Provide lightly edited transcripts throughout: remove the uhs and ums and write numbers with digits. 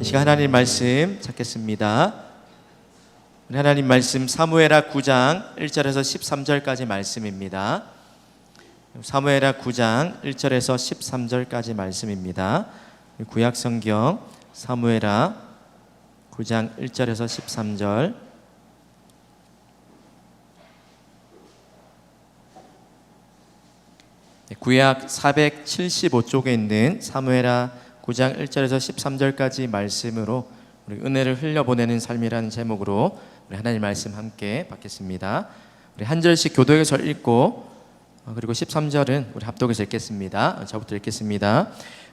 이 시간 하나님 말씀 찾겠습니다. 하나님 말씀 사무엘하 9장 1절에서 13절까지 말씀입니다. 사무엘하 9장 1절에서 13절까지 말씀입니다. 구약성경 사무엘하 9장 1절에서 13절. 구약 475쪽에 있는 사무엘하 9장 1절에서 13절까지 말씀으로 우리 은혜를 흘려보내는 삶이라는 제목으로 우리 하나님 말씀 함께 받겠습니다. 우리 한 절씩 교독에서 읽고 그리고 13절은 우리 합독에서 읽겠습니다. 저부터 읽겠습니다.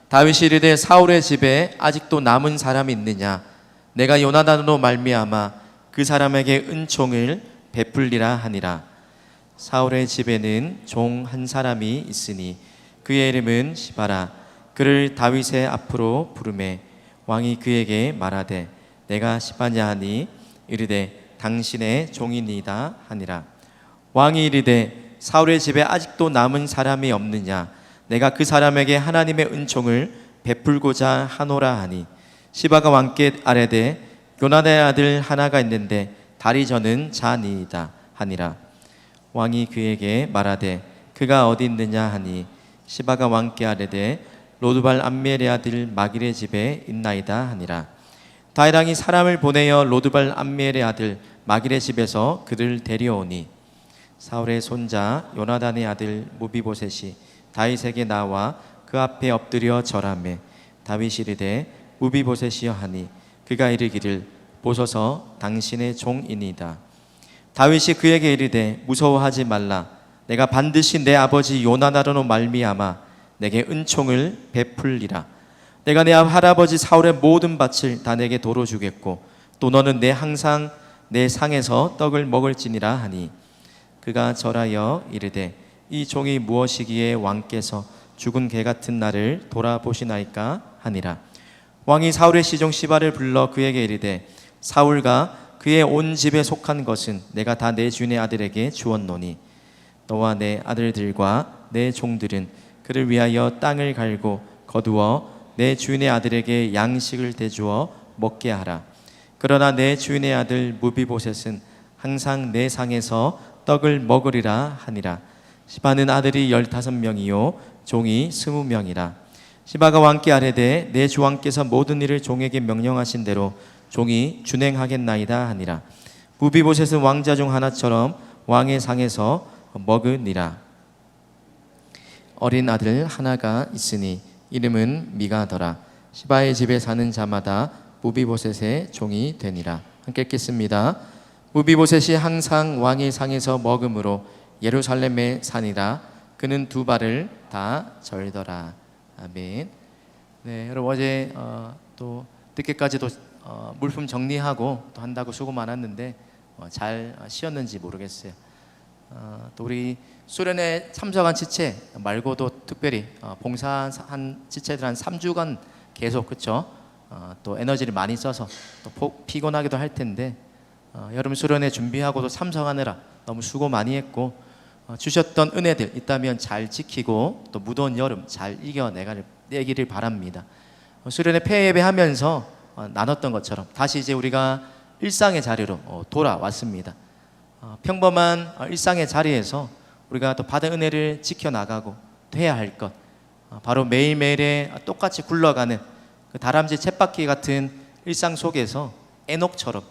다윗이 이르되 사울의 집에 아직도 남은 사람이 있느냐? 내가 요나단으로 말미암아 그 사람에게 은총을 베풀리라 하니라. 사울의 집에는 종 한 사람이 있으니 그의 이름은 시바라. 그를 다윗의 앞으로 부르매 왕이 그에게 말하되 내가 시바냐 하니 이르되 당신의 종이니이다 하니라. 왕이 이르되 사울의 집에 아직도 남은 사람이 없느냐? 내가 그 사람에게 하나님의 은총을 베풀고자 하노라 하니 시바가 왕께 아뢰되 요나단의 아들 하나가 있는데 다리 저는 자니이다 하니라. 왕이 그에게 말하되 그가 어디 있느냐 하니 시바가 왕께 아뢰되 로드발 암멜의 아들 마길의 집에 있나이다 하니라. 다윗 왕이 사람을 보내어 로드발 암멜의 아들 마길의 집에서 그를 데려오니 사울의 손자 요나단의 아들 무비보셋이 다윗에게 나와 그 앞에 엎드려 절하매 다윗이 이르되 무비보셋이여 하니 그가 이르기를 보소서 당신의 종이니이다. 다윗이 그에게 이르되 무서워하지 말라. 내가 반드시 내 아버지 요나단으로 말미암아 내게 은총을 베풀리라. 내가 내 할아버지 사울의 모든 밭을 다 내게 도로 주겠고 또 너는 항상 내 상에서 떡을 먹을지니라 하니 그가 절하여 이르되 이 종이 무엇이기에 왕께서 죽은 개 같은 나를 돌아보시나이까 하니라. 왕이 사울의 시종 시바를 불러 그에게 이르되 사울과 그의 온 집에 속한 것은 내가 다 내 주인의 아들에게 주었노니 너와 내 아들들과 내 종들은 그를 위하여 땅을 갈고 거두어 내 주인의 아들에게 양식을 대주어 먹게 하라. 그러나 내 주인의 아들 무비보셋은 항상 내 상에서 떡을 먹으리라 하니라. 시바는 아들이 15명이요 종이 20명이라. 시바가 왕께 아뢰되 내 주 왕께서 모든 일을 종에게 명령하신 대로 종이 준행하겠나이다 하니라. 무비보셋은 왕자 중 하나처럼 왕의 상에서 먹으니라. 어린 아들 하나가 있으니 이름은 미가더라. 시바의 집에 사는 자마다 무비보셋의 종이 되니라. 함께 읽겠습니다. 무비보셋이 항상 왕의 상에서 먹음으로 예루살렘에 사니라. 그는 두 발을 다 절더라. 아멘. 네, 여러분 어제 또 늦게까지도 물품 정리하고 또 한다고 수고 많았는데 잘 쉬었는지 모르겠어요. 또 우리 수련회 참석한 지체 말고도 특별히 봉사한 지체들 한 3주간 계속 그쵸? 또 에너지를 많이 써서 또 피곤하기도 할 텐데 여러분 수련회 준비하고도 참석하느라 너무 수고 많이 했고 주셨던 은혜들 있다면 잘 지키고 또 무더운 여름 잘 이겨내기를 바랍니다. 수련회 폐예배 하면서 나눴던 것처럼 다시 이제 우리가 일상의 자리로 돌아왔습니다. 평범한 일상의 자리에서 우리가 또 받은 은혜를 지켜나가고 또 해야 할 것 바로 매일매일에 똑같이 굴러가는 그 다람쥐 쳇바퀴 같은 일상 속에서 에녹처럼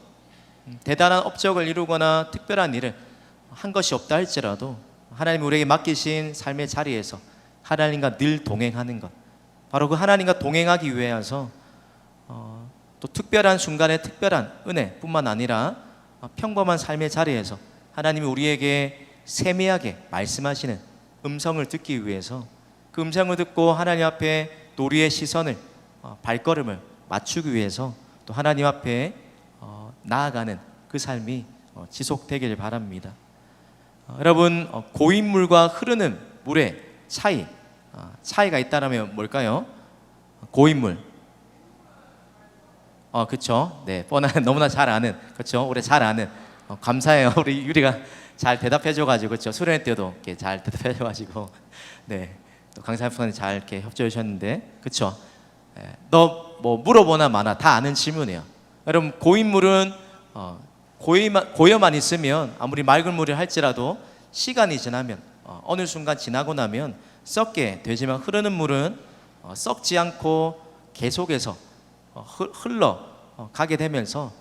대단한 업적을 이루거나 특별한 일을 한 것이 없다 할지라도 하나님이 우리에게 맡기신 삶의 자리에서 하나님과 늘 동행하는 것 바로 그 하나님과 동행하기 위해서 또 특별한 순간에 특별한 은혜뿐만 아니라 평범한 삶의 자리에서 하나님이 우리에게 세미하게 말씀하시는 음성을 듣기 위해서 그 음성을 듣고 하나님 앞에 또 우리의 시선을 발걸음을 맞추기 위해서 또 하나님 앞에 나아가는 그 삶이 지속되길 바랍니다. 여러분 고인물과 흐르는 물의 차이가 있다면 뭘까요? 고인물 그렇죠. 네, 뻔한 너무나 잘 아는 그렇죠. 우리 잘 아는 감사해요. 우리 유리가 잘 대답해줘가지고 그렇죠. 수련회 때도 이렇게 잘 대답해줘가지고 네, 또 강사님이 잘 이렇게 협조해 주셨는데 그렇죠. 너 뭐 물어보나 마나 다 아는 질문이에요. 여러분 고인물은 고여만 있으면 아무리 맑은 물을 할지라도 시간이 지나면 어느 순간 지나고 나면 썩게 되지만 흐르는 물은 썩지 않고 계속해서 흘러 가게 되면서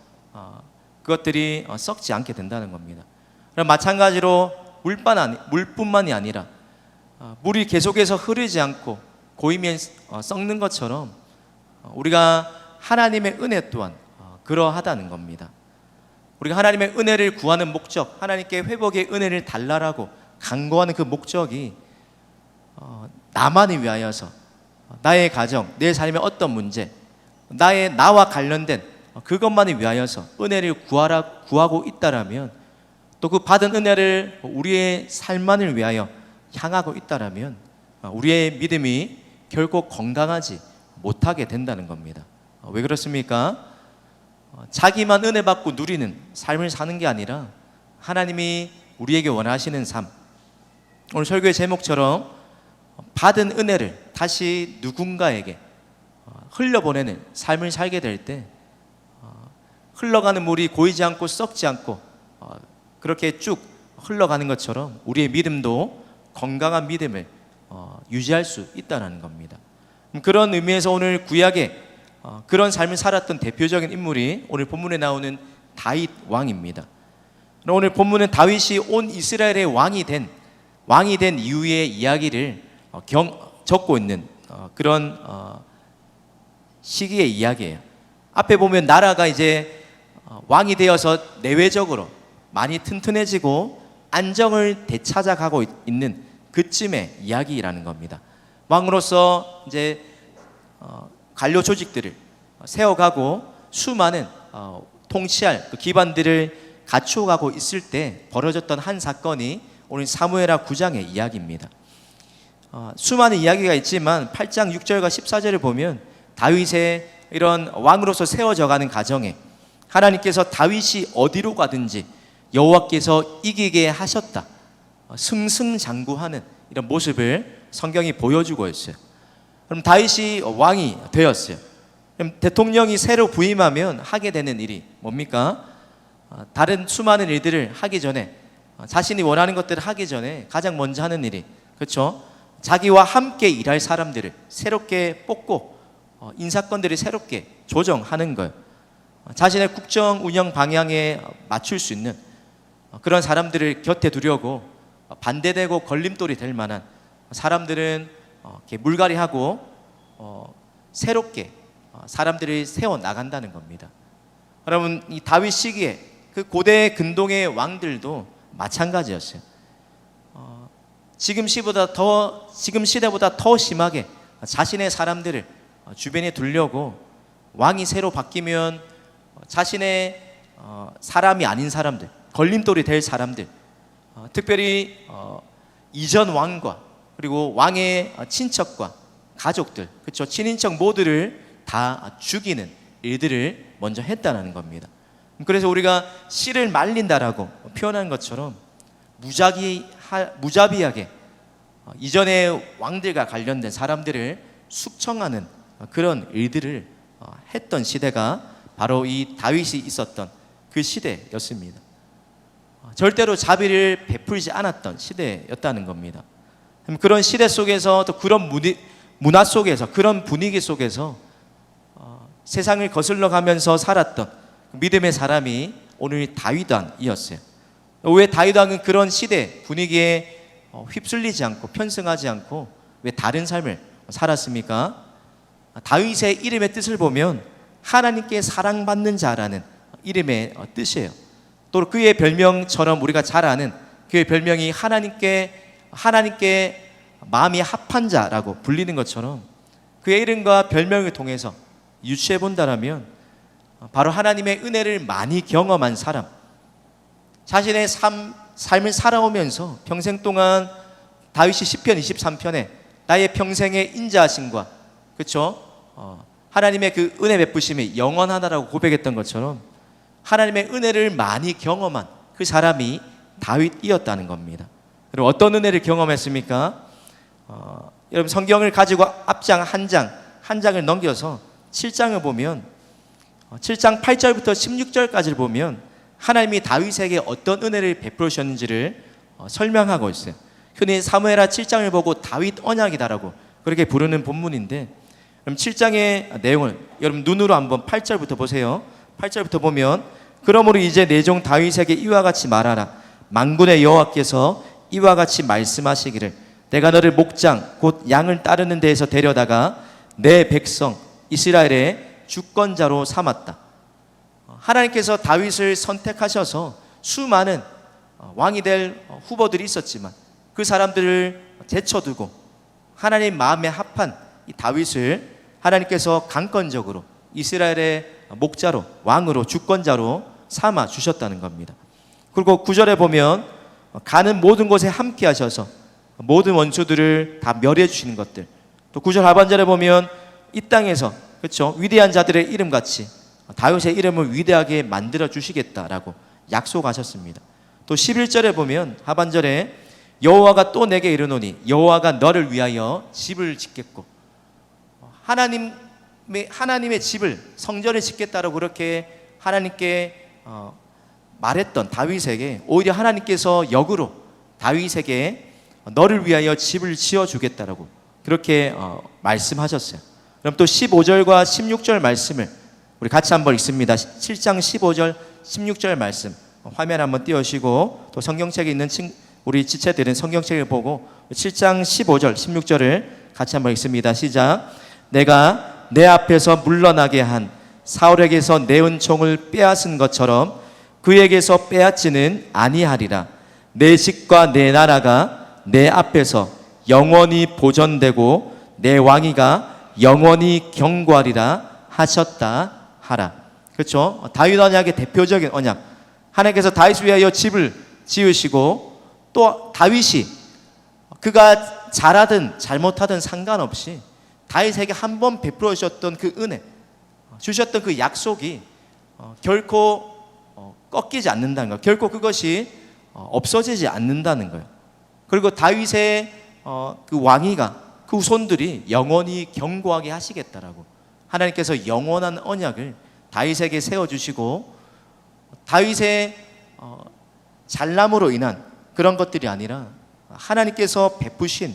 그것들이 썩지 않게 된다는 겁니다. 그럼 마찬가지로 물뿐만이 아니라 물이 계속해서 흐르지 않고 고이면 썩는 것처럼 우리가 하나님의 은혜 또한 그러하다는 겁니다. 우리가 하나님의 은혜를 구하는 목적, 하나님께 회복의 은혜를 달라라고 간구하는 그 목적이 나만을 위하여서 나의 가정, 내 삶의 어떤 문제, 나와 관련된 그것만을 위하여서 은혜를 구하고 있다라면, 또 그 받은 은혜를 우리의 삶만을 위하여 향하고 있다라면 우리의 믿음이 결코 건강하지 못하게 된다는 겁니다. 왜 그렇습니까? 자기만 은혜 받고 누리는 삶을 사는 게 아니라 하나님이 우리에게 원하시는 삶, 오늘 설교의 제목처럼 받은 은혜를 다시 누군가에게 흘려보내는 삶을 살게 될 때 흘러가는 물이 고이지 않고 썩지 않고 그렇게 쭉 흘러가는 것처럼 우리의 믿음도 건강한 믿음을 유지할 수 있다는 겁니다. 그런 의미에서 오늘 구약에 그런 삶을 살았던 대표적인 인물이 오늘 본문에 나오는 다윗 왕입니다. 오늘 본문은 다윗이 온 이스라엘의 왕이 된 이후의 이야기를 적고 있는 그런 시기의 이야기예요. 앞에 보면 나라가 이제 왕이 되어서 내외적으로 많이 튼튼해지고 안정을 되찾아가고 있는 그쯤의 이야기라는 겁니다. 왕으로서 이제 관료 조직들을 세워가고 수많은 통치할 그 기반들을 갖추어가고 있을 때 벌어졌던 한 사건이 오늘 사무엘하 9장의 이야기입니다. 수많은 이야기가 있지만 8장 6절과 14절을 보면 다윗의 이런 왕으로서 세워져가는 가정에 하나님께서 다윗이 어디로 가든지 여호와께서 이기게 하셨다, 승승장구하는 이런 모습을 성경이 보여주고 있어요. 그럼 다윗이 왕이 되었어요. 그럼 대통령이 새로 부임하면 하게 되는 일이 뭡니까? 다른 수많은 일들을 하기 전에, 자신이 원하는 것들을 하기 전에 가장 먼저 하는 일이, 그렇죠? 자기와 함께 일할 사람들을 새롭게 뽑고 인사권들을 새롭게 조정하는 거예요. 자신의 국정 운영 방향에 맞출 수 있는 그런 사람들을 곁에 두려고 반대되고 걸림돌이 될 만한 사람들은 이렇게 물갈이하고 새롭게 사람들을 세워 나간다는 겁니다. 여러분, 이 다윗 시기에 그 고대 근동의 왕들도 마찬가지였어요. 지금 시대보다 더 심하게 자신의 사람들을 주변에 두려고 왕이 새로 바뀌면 자신의 사람이 아닌 사람들, 걸림돌이 될 사람들, 특별히 이전 왕과 그리고 왕의 친척과 가족들, 그렇죠? 친인척 모두를 다 죽이는 일들을 먼저 했다는 겁니다. 그래서 우리가 씨를 말린다라고 표현한 것처럼 무자비하게 이전의 왕들과 관련된 사람들을 숙청하는 그런 일들을 했던 시대가 바로 이 다윗이 있었던 그 시대였습니다. 절대로 자비를 베풀지 않았던 시대였다는 겁니다. 그런 시대 속에서, 또 그런 문화 속에서, 그런 분위기 속에서 세상을 거슬러 가면서 살았던 믿음의 사람이 오늘 다윗 왕이었어요. 왜 다윗 왕은 그런 시대 분위기에 휩쓸리지 않고 편승하지 않고 왜 다른 삶을 살았습니까? 다윗의 이름의 뜻을 보면 하나님께 사랑받는 자라는 이름의 뜻이에요. 또 그의 별명처럼 우리가 잘 아는 그의 별명이 하나님께 마음이 합한 자라고 불리는 것처럼 그의 이름과 별명을 통해서 유추해 본다라면 바로 하나님의 은혜를 많이 경험한 사람, 자신의 삶을 살아오면서 평생 동안 다윗이 시편 23편에 나의 평생의 인자하심과, 그렇죠? 하나님의 그 은혜 베푸심이 영원하다라고 고백했던 것처럼 하나님의 은혜를 많이 경험한 그 사람이 다윗이었다는 겁니다. 그리고 어떤 은혜를 경험했습니까? 여러분 성경을 가지고 앞장 한 장 한 장을 넘겨서 7장을 보면 7장 8절부터 16절까지를 보면 하나님이 다윗에게 어떤 은혜를 베푸셨는지를 설명하고 있어요. 흔히 사무엘하 7장을 보고 다윗 언약이다라고 그렇게 부르는 본문인데, 그럼 7장의 내용을 여러분 눈으로 한번 8절부터 보세요. 8절부터 보면 그러므로 이제 내 종 다윗에게 이와 같이 말하라. 만군의 여호와께서 이와 같이 말씀하시기를 내가 너를 목장 곧 양을 따르는 데에서 데려다가 내 백성 이스라엘의 주권자로 삼았다. 하나님께서 다윗을 선택하셔서 수많은 왕이 될 후보들이 있었지만 그 사람들을 제쳐두고 하나님 마음에 합한 이 다윗을 하나님께서 강권적으로 이스라엘의 목자로, 왕으로, 주권자로 삼아 주셨다는 겁니다. 그리고 9절에 보면 가는 모든 곳에 함께 하셔서 모든 원수들을 다 멸해 주시는 것들, 또 9절 하반절에 보면 이 땅에서 그렇죠, 위대한 자들의 이름같이 다윗의 이름을 위대하게 만들어 주시겠다라고 약속하셨습니다. 또 11절에 보면 하반절에 여호와가 또 내게 이르노니 여호와가 너를 위하여 집을 짓겠고, 하나님의 집을, 성전을 짓겠다라고 그렇게 하나님께 말했던 다윗에게 오히려 하나님께서 역으로 다윗에게 너를 위하여 집을 지어주겠다라고 그렇게 말씀하셨어요. 그럼 또 15절과 16절 말씀을 우리 같이 한번 읽습니다. 7장 15절 16절 말씀 화면 한번 띄우시고, 또 성경책에 있는 우리 지체들은 성경책을 보고 7장 15절 16절을 같이 한번 읽습니다. 시작. 내가 내 앞에서 물러나게 한 사울에게서 내 은총을 빼앗은 것처럼 그에게서 빼앗지는 아니하리라. 내 집과 내 나라가 내 앞에서 영원히 보존되고 내 왕위가 영원히 경고하리라 하셨다 하라. 그렇죠? 다윗 언약의 대표적인 언약. 하나님께서 다윗을 위하여 집을 지으시고, 또 다윗이 그가 잘하든 잘못하든 상관없이 다윗에게 한 번 베풀어 주셨던 그 은혜, 주셨던 그 약속이 결코 꺾이지 않는다는 것, 결코 그것이 없어지지 않는다는 거예요. 그리고 다윗의 그 왕위가, 그 후손들이 영원히 경고하게 하시겠다라고 하나님께서 영원한 언약을 다윗에게 세워주시고, 다윗의 잘남으로 인한 그런 것들이 아니라 하나님께서 베푸신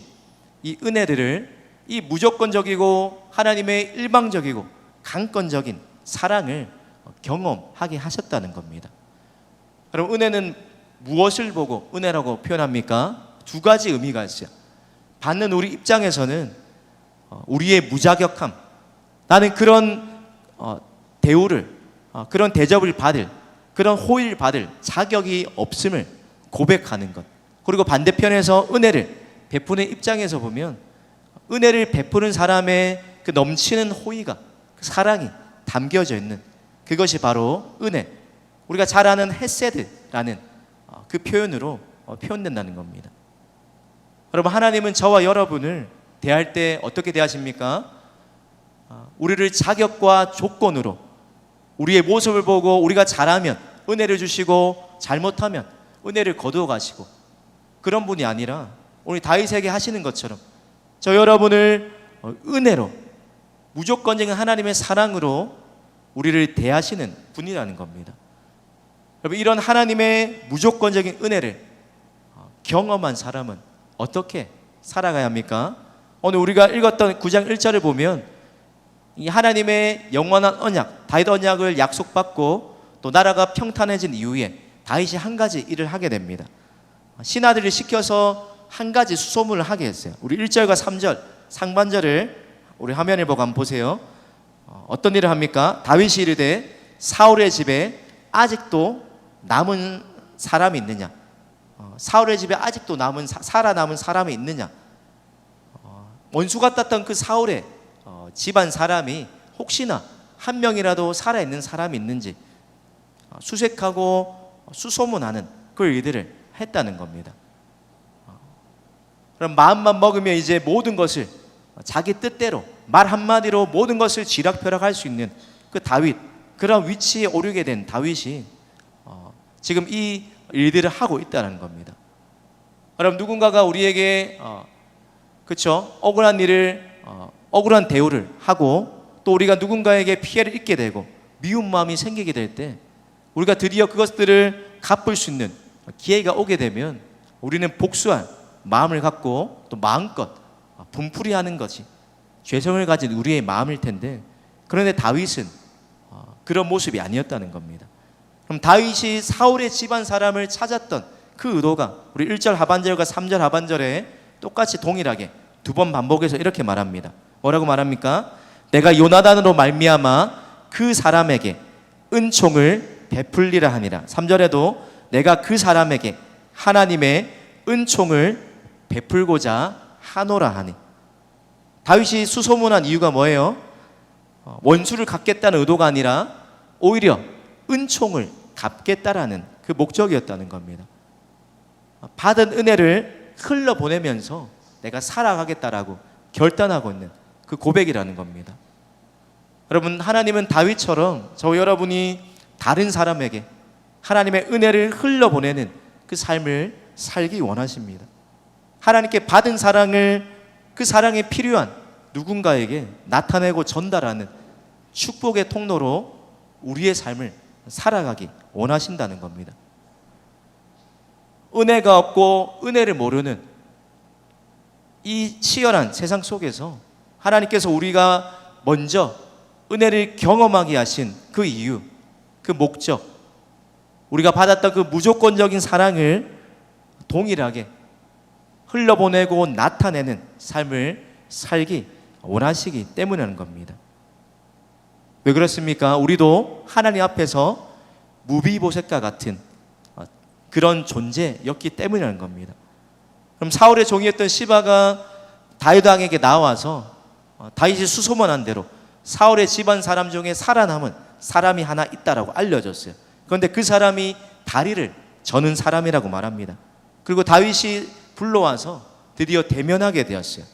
이 은혜들을, 이 무조건적이고 하나님의 일방적이고 강권적인 사랑을 경험하게 하셨다는 겁니다. 여러분, 은혜는 무엇을 보고 은혜라고 표현합니까? 두 가지 의미가 있어요. 받는 우리 입장에서는 우리의 무자격함, 나는 그런 대우를, 그런 대접을 받을, 그런 호의를 받을 자격이 없음을 고백하는 것. 그리고 반대편에서 은혜를 베푸는 입장에서 보면 은혜를 베푸는 사람의 그 넘치는 호의가, 그 사랑이 담겨져 있는 그것이 바로 은혜, 우리가 잘 아는 헤세드라는 그 표현으로 표현된다는 겁니다. 여러분, 하나님은 저와 여러분을 대할 때 어떻게 대하십니까? 우리를 자격과 조건으로, 우리의 모습을 보고 우리가 잘하면 은혜를 주시고 잘못하면 은혜를 거두어 가시고, 그런 분이 아니라 우리 다윗에게 하시는 것처럼 저 여러분을 은혜로, 무조건적인 하나님의 사랑으로 우리를 대하시는 분이라는 겁니다. 여러분, 이런 하나님의 무조건적인 은혜를 경험한 사람은 어떻게 살아가야 합니까? 오늘 우리가 읽었던 9장 1절을 보면 이 하나님의 영원한 언약, 다윗 언약을 약속받고 또 나라가 평탄해진 이후에 다윗이 한 가지 일을 하게 됩니다. 신하들을 시켜서 한 가지 수소문을 하게 했어요. 우리 1절과 3절 상반절을 우리 화면을 보고 한번 보세요. 어떤 일을 합니까? 다윗이 이르되 사울의 집에 아직도 남은 사람이 있느냐? 사울의 집에 아직도 살아남은 사람이 있느냐? 원수 같았던 그 사울의 집안 사람이 혹시나 한 명이라도 살아있는 사람이 있는지 수색하고 수소문하는 그 일들을 했다는 겁니다. 그럼 마음만 먹으면 이제 모든 것을 자기 뜻대로 말 한마디로 모든 것을 쥐락펴락할 수 있는 그 다윗, 그런 위치에 오르게 된 다윗이 지금 이 일들을 하고 있다는 겁니다. 여러분, 누군가가 우리에게 그렇죠, 억울한 일을 억울한 대우를 하고 또 우리가 누군가에게 피해를 입게 되고 미운 마음이 생기게 될 때 우리가 드디어 그것들을 갚을 수 있는 기회가 오게 되면 우리는 복수할 마음을 갖고 또 마음껏 분풀이하는 것이 죄성을 가진 우리의 마음일 텐데, 그런데 다윗은 그런 모습이 아니었다는 겁니다. 그럼 다윗이 사울의 집안 사람을 찾았던 그 의도가 우리 1절 하반절과 3절 하반절에 똑같이 동일하게 두 번 반복해서 이렇게 말합니다. 뭐라고 말합니까? 내가 요나단으로 말미암아 그 사람에게 은총을 베풀리라 하니라. 3절에도 내가 그 사람에게 하나님의 은총을 베풀고자 하노라 하니. 다윗이 수소문한 이유가 뭐예요? 원수를 갚겠다는 의도가 아니라 오히려 은총을 갚겠다라는 그 목적이었다는 겁니다. 받은 은혜를 흘러보내면서 내가 살아가겠다라고 결단하고 있는 그 고백이라는 겁니다. 여러분, 하나님은 다윗처럼 저와 여러분이 다른 사람에게 하나님의 은혜를 흘러보내는 그 삶을 살기 원하십니다. 하나님께 받은 사랑을 그 사랑에 필요한 누군가에게 나타내고 전달하는 축복의 통로로 우리의 삶을 살아가기 원하신다는 겁니다. 은혜가 없고 은혜를 모르는 이 치열한 세상 속에서 하나님께서 우리가 먼저 은혜를 경험하게 하신 그 이유, 그 목적, 우리가 받았던 그 무조건적인 사랑을 동일하게 흘러보내고 나타내는 삶을 살기 원하시기 때문이라는 겁니다. 왜 그렇습니까? 우리도 하나님 앞에서 무비보셋과 같은 그런 존재였기 때문이라는 겁니다. 그럼 사울의 종이었던 시바가 다윗 왕에게 나와서 다윗이 수소문한 대로 사울의 집안 사람 중에 살아남은 사람이 하나 있다라고 알려줬어요. 그런데 그 사람이 다리를 저는 사람이라고 말합니다. 그리고 다윗이 불러와서 드디어 대면하게 되었어요.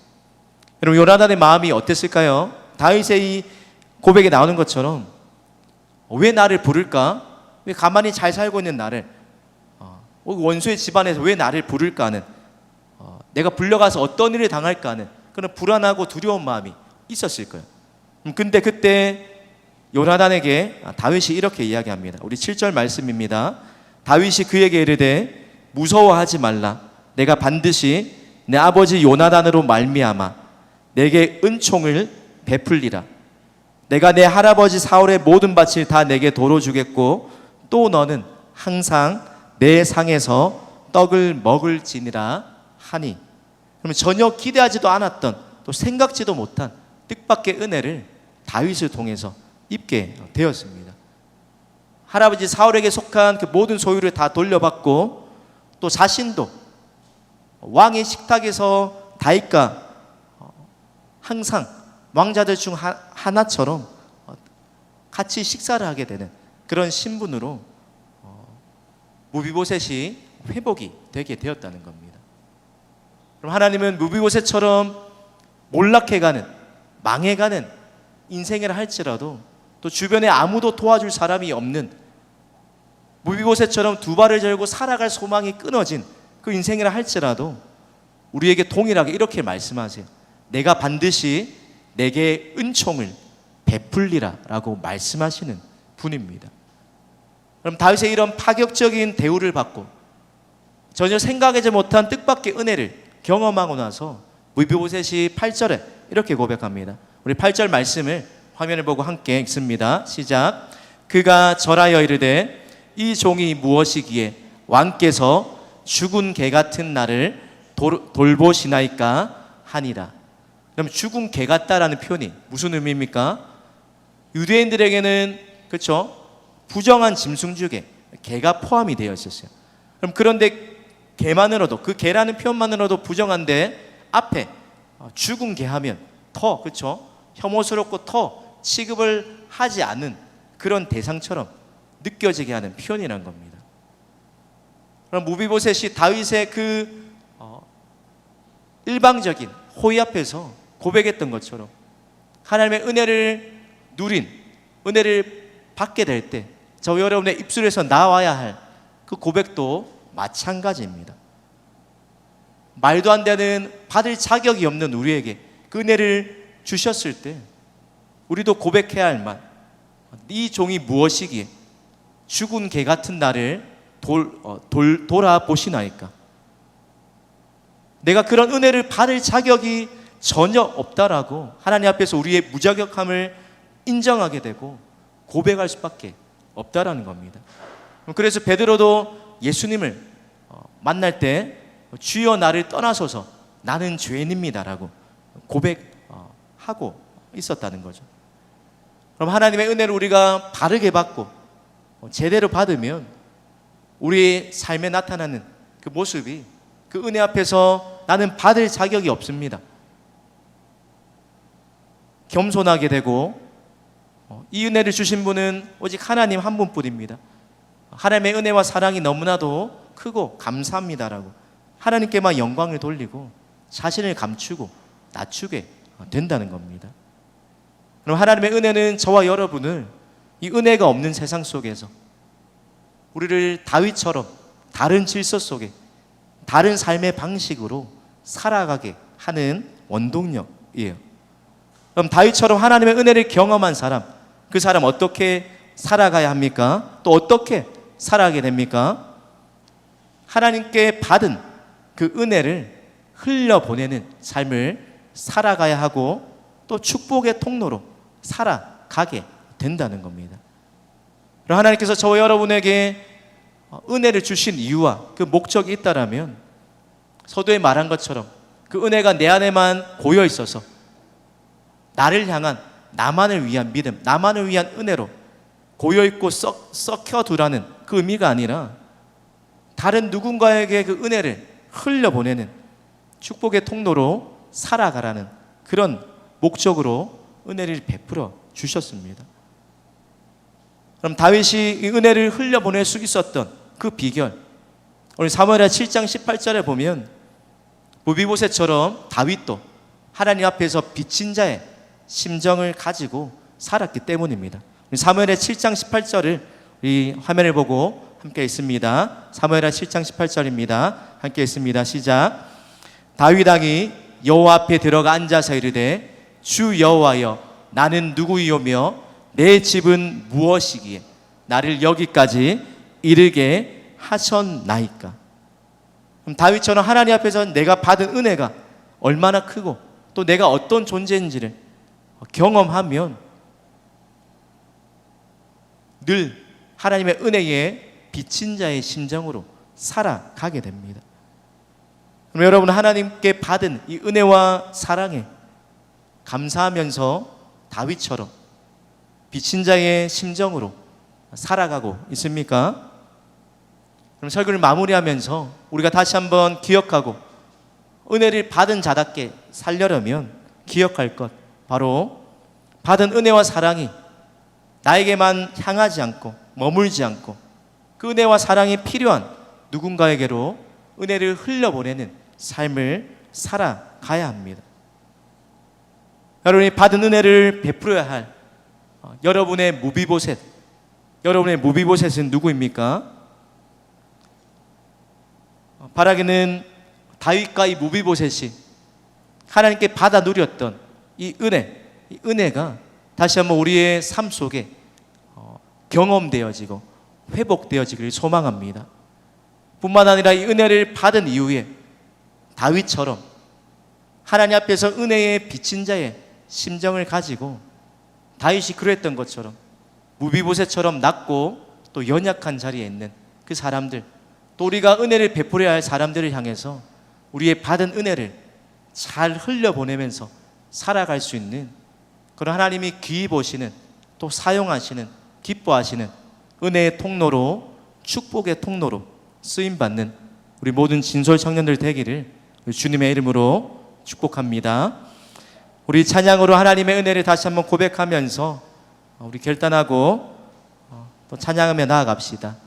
여러분, 요나단의 마음이 어땠을까요? 다윗의 이 고백에 나오는 것처럼 왜 나를 부를까? 왜 가만히 잘 살고 있는 나를 원수의 집안에서 왜 나를 부를까 하는 내가 불려가서 어떤 일을 당할까 하는 그런 불안하고 두려운 마음이 있었을 거예요. 근데 그때 요나단에게 다윗이 이렇게 이야기합니다. 우리 7절 말씀입니다. 다윗이 그에게 이르되 무서워하지 말라. 내가 반드시 내 아버지 요나단으로 말미암아 내게 은총을 베풀리라. 내가 내 할아버지 사울의 모든 밭을 다 내게 도로 주겠고 또 너는 항상 내 상에서 떡을 먹을지니라 하니. 그러면 전혀 기대하지도 않았던 또 생각지도 못한 뜻밖의 은혜를 다윗을 통해서 입게 되었습니다. 할아버지 사울에게 속한 그 모든 소유를 다 돌려받고 또 자신도 왕의 식탁에서 다윗과 항상 왕자들 중 하나처럼 같이 식사를 하게 되는 그런 신분으로 무비보셋이 회복이 되게 되었다는 겁니다. 그럼 하나님은 무비보셋처럼 몰락해가는, 망해가는 인생을 할지라도 또 주변에 아무도 도와줄 사람이 없는 무비보셋처럼 두 발을 절고 살아갈 소망이 끊어진 그 인생이라 할지라도 우리에게 동일하게 이렇게 말씀하세요. 내가 반드시 내게 은총을 베풀리라 라고 말씀하시는 분입니다. 그럼 다윗의 이런 파격적인 대우를 받고 전혀 생각하지 못한 뜻밖의 은혜를 경험하고 나서 무비보셋이 8절에 이렇게 고백합니다. 우리 8절 말씀을 화면을 보고 함께 읽습니다. 시작. 그가 절하여 이르되 이 종이 무엇이기에 왕께서 죽은 개 같은 나를 돌보시나이까 하니라. 그럼 죽은 개 같다라는 표현이 무슨 의미입니까? 유대인들에게는 그렇죠, 부정한 짐승 중에 개가 포함이 되어 있었어요. 그럼 그런데 개만으로도, 그 개라는 표현만으로도 부정한데 앞에 죽은 개 하면 더 그렇죠, 혐오스럽고 더 취급을 하지 않는 그런 대상처럼 느껴지게 하는 표현이라는 겁니다. 그럼 무비보셋이 다윗의 그 일방적인 호의 앞에서 고백했던 것처럼 하나님의 은혜를 누린, 은혜를 받게 될 때 저 여러분의 입술에서 나와야 할 그 고백도 마찬가지입니다. 말도 안 되는 받을 자격이 없는 우리에게 그 은혜를 주셨을 때 우리도 고백해야 할 말, 네 종이 무엇이기에 죽은 개 같은 나를 돌아보시나이까. 내가 그런 은혜를 받을 자격이 전혀 없다라고 하나님 앞에서 우리의 무자격함을 인정하게 되고 고백할 수밖에 없다라는 겁니다. 그래서 베드로도 예수님을 만날 때 주여 나를 떠나소서 나는 죄인입니다라고 고백하고 있었다는 거죠. 그럼 하나님의 은혜를 우리가 바르게 받고 제대로 받으면 우리의 삶에 나타나는 그 모습이 그 은혜 앞에서 나는 받을 자격이 없습니다. 겸손하게 되고 이 은혜를 주신 분은 오직 하나님 한 분뿐입니다. 하나님의 은혜와 사랑이 너무나도 크고 감사합니다라고 하나님께만 영광을 돌리고 자신을 감추고 낮추게 된다는 겁니다. 그럼 하나님의 은혜는 저와 여러분을 이 은혜가 없는 세상 속에서 우리를 다윗처럼 다른 질서 속에 다른 삶의 방식으로 살아가게 하는 원동력이에요. 그럼 다윗처럼 하나님의 은혜를 경험한 사람, 그 사람 어떻게 살아가야 합니까? 또 어떻게 살아가게 됩니까? 하나님께 받은 그 은혜를 흘려보내는 삶을 살아가야 하고 또 축복의 통로로 살아가게 된다는 겁니다. 그럼 하나님께서 저와 여러분에게 은혜를 주신 이유와 그 목적이 있다라면 서두에 말한 것처럼 그 은혜가 내 안에만 고여 있어서 나를 향한 나만을 위한 믿음, 나만을 위한 은혜로 고여 있고 썩혀두라는 그 의미가 아니라 다른 누군가에게 그 은혜를 흘려보내는 축복의 통로로 살아가라는 그런 목적으로 은혜를 베풀어 주셨습니다. 그럼 다윗이 이 은혜를 흘려보낼 수 있었던 그 비결, 우리 사무엘하 7장 18절에 보면 무비보셋처럼 다윗도 하나님 앞에서 빚진 자의 심정을 가지고 살았기 때문입니다. 사무엘하 7장 18절을 우리 화면을 보고 함께 읽습니다. 사무엘하 7장 18절입니다. 함께 읽습니다. 시작. 다윗 왕이 여호와 앞에 들어가 앉아서 이르되 주 여호와여 나는 누구이오며 내 집은 무엇이기에 나를 여기까지 이르게 하셨나이까. 그럼 다윗처럼 하나님 앞에서 내가 받은 은혜가 얼마나 크고 또 내가 어떤 존재인지를 경험하면 늘 하나님의 은혜에 빚진 자의 심정으로 살아가게 됩니다. 그럼 여러분 하나님께 받은 이 은혜와 사랑에 감사하면서 다윗처럼 빚진 자의 심정으로 살아가고 있습니까? 그럼 설교를 마무리하면서 우리가 다시 한번 기억하고 은혜를 받은 자답게 살려려면 기억할 것, 바로 받은 은혜와 사랑이 나에게만 향하지 않고 머물지 않고 그 은혜와 사랑이 필요한 누군가에게로 은혜를 흘려보내는 삶을 살아가야 합니다. 여러분이 받은 은혜를 베풀어야 할 여러분의 무비보셋, 여러분의 무비보셋은 누구입니까? 바라기는 다윗과 이 무비보셋이 하나님께 받아 누렸던 이 은혜가 다시 한번 우리의 삶 속에 경험되어지고 회복되어지기를 소망합니다. 뿐만 아니라 이 은혜를 받은 이후에 다윗처럼 하나님 앞에서 은혜에 비친 자의 심정을 가지고 다윗이 그랬던 것처럼 무비보셋처럼 낮고 또 연약한 자리에 있는 그 사람들, 또 우리가 은혜를 베풀어야 할 사람들을 향해서 우리의 받은 은혜를 잘 흘려보내면서 살아갈 수 있는 그런 하나님이 귀히 보시는 또 사용하시는 기뻐하시는 은혜의 통로로 축복의 통로로 쓰임받는 우리 모든 진솔 청년들 되기를 주님의 이름으로 축복합니다. 우리 찬양으로 하나님의 은혜를 다시 한번 고백하면서 우리 결단하고 또 찬양하며 나아갑시다.